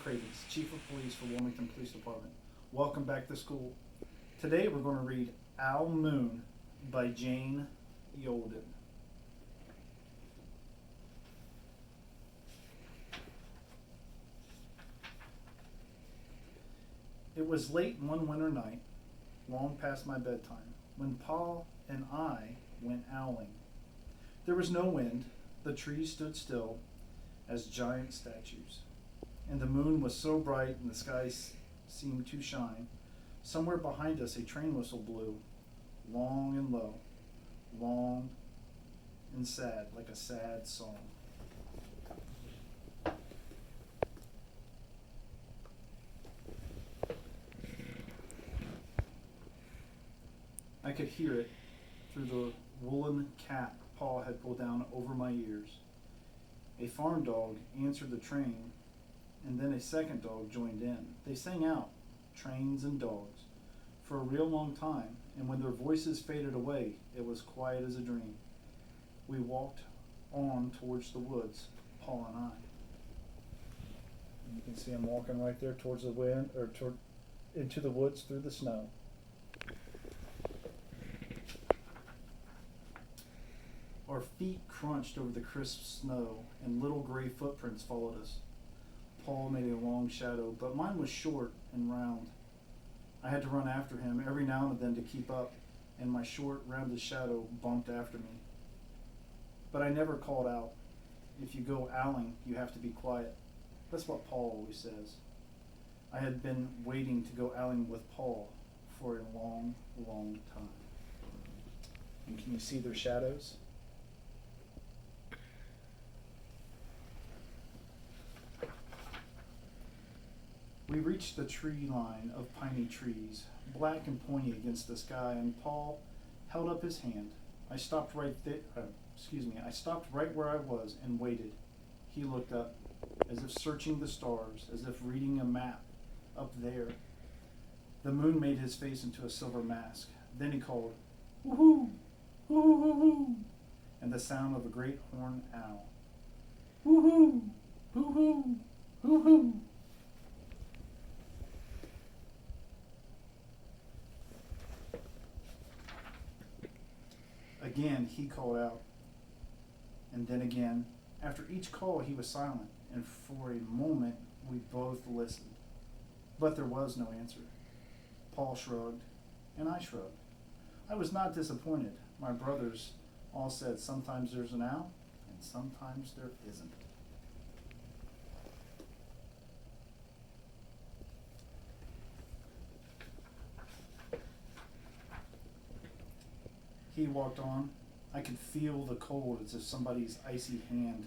Cravens, Chief of Police for Wilmington Police Department. Welcome back to school. Today we're going to read Owl Moon by Jane Yolen. It was late one winter night, long past my bedtime, when Pa and I went owling. There was no wind, the trees stood still as giant statues, and the moon was so bright and the sky seemed to shine. Somewhere behind us a train whistle blew, long and low, long and sad, like a sad song. I could hear it through the woolen cap Pa had pulled down over my ears. A farm dog answered the train, and then a second dog joined in. They sang out, trains and dogs, for a real long time, and when their voices faded away, it was quiet as a dream. We walked on towards the woods, Pa and I. And you can see I'm walking right there towards the wind, or into the woods through the snow. Our feet crunched over the crisp snow, and little gray footprints followed us. Paul made a long shadow, but mine was short and round. I had to run after him every now and then to keep up, and my short, rounded shadow bumped after me. But I never called out. If you go owling, you have to be quiet. That's what Paul always says. I had been waiting to go owling with Paul for a long, long time. And can you see their shadows? We reached the tree line of piney trees, black and pointy against the sky, and Paul held up his hand. I stopped right where I was and waited. He looked up, as if searching the stars, as if reading a map up there. The moon made his face into a silver mask. Then he called, "Woo-hoo! Woo-hoo-hoo-hoo!" and the sound of a great horned owl. "Woo-hoo! Woo-hoo! Woo-hoo!" Again, he called out, and then again. After each call, he was silent, and for a moment we both listened. But there was no answer. Paul shrugged, and I shrugged. I was not disappointed. My brothers all said sometimes there's an owl, and sometimes there isn't. He walked on. I could feel the cold as if somebody's icy hand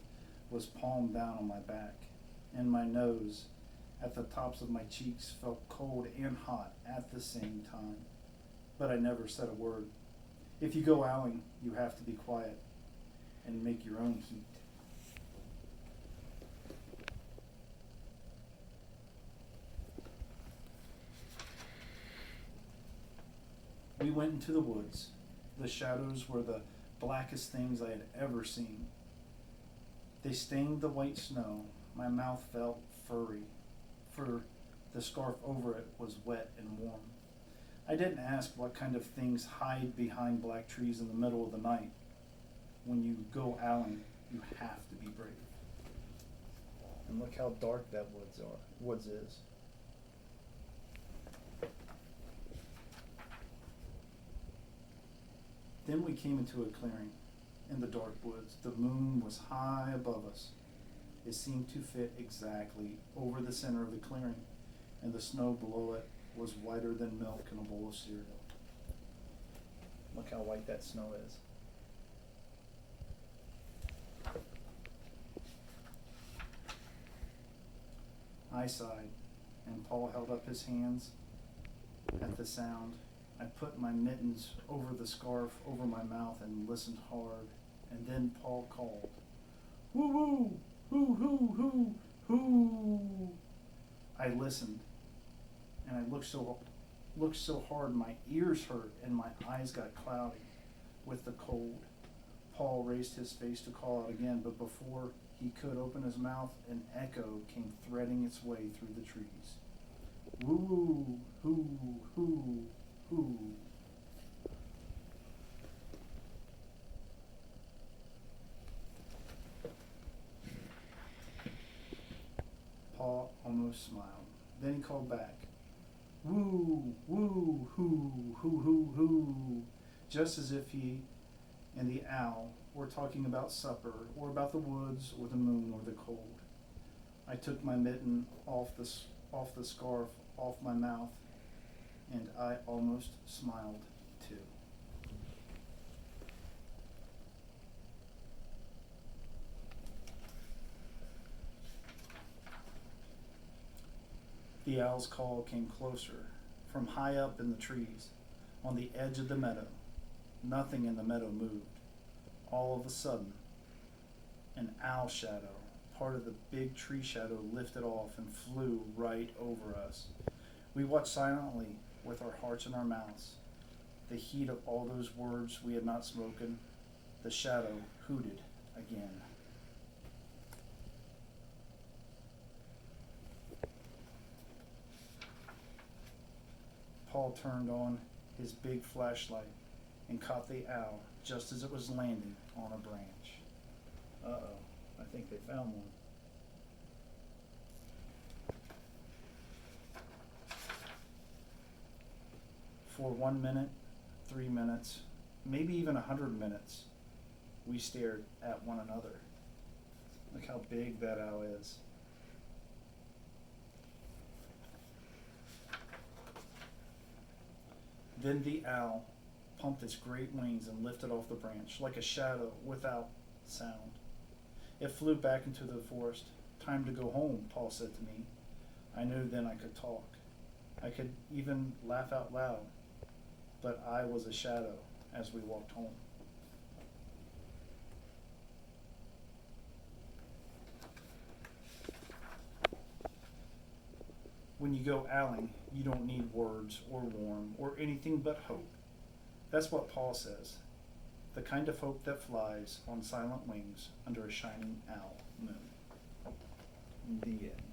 was palmed down on my back, and my nose at the tops of my cheeks felt cold and hot at the same time. But I never said a word. If you go owling, you have to be quiet and make your own heat. We went into the woods. The shadows were the blackest things I had ever seen. They stained the white snow. My mouth felt furry, for the scarf over it was wet and warm. I didn't ask what kind of things hide behind black trees in the middle of the night. When you go owling, you have to be brave. And look how dark that woods is. Then we came into a clearing in the dark woods. The moon was high above us. It seemed to fit exactly over the center of the clearing, and the snow below it was whiter than milk in a bowl of cereal. Look how white that snow is. I sighed, and Paul held up his hands at the sound. I put my mittens over the scarf over my mouth and listened hard, and then Paul called, "Woo-hoo! Hoo-hoo-hoo! Hoo!" I listened, and I looked so hard my ears hurt and my eyes got cloudy with the cold. Paul raised his face to call out again, but before he could open his mouth, an echo came threading its way through the trees. Woo, hoo, hoo, hoo. Paul almost smiled. Then he called back, woo, woo, hoo, hoo, hoo, hoo, just as if he and the owl were talking about supper, or about the woods, or the moon, or the cold. I took my mitten off the scarf off my mouth, and I almost smiled too. The owl's call came closer, from high up in the trees, on the edge of the meadow. Nothing in the meadow moved. All of a sudden, an owl shadow, part of the big tree shadow, lifted off and flew right over us. We watched silently with our hearts in our mouths. The heat of all those words we had not spoken, the shadow hooted again. Paul turned on his big flashlight and caught the owl just as it was landing on a branch. Uh-oh, I think they found one. For 1 minute, 3 minutes, maybe even 100 minutes, we stared at one another. Look how big that owl is. Then the owl pumped its great wings and lifted off the branch like a shadow without sound. It flew back into the forest. Time to go home, Paul said to me. I knew then I could talk. I could even laugh out loud, but I was a shadow as we walked home. When you go owling, you don't need words or warm or anything but hope. That's what Paul says, the kind of hope that flies on silent wings under a shining owl moon. The end.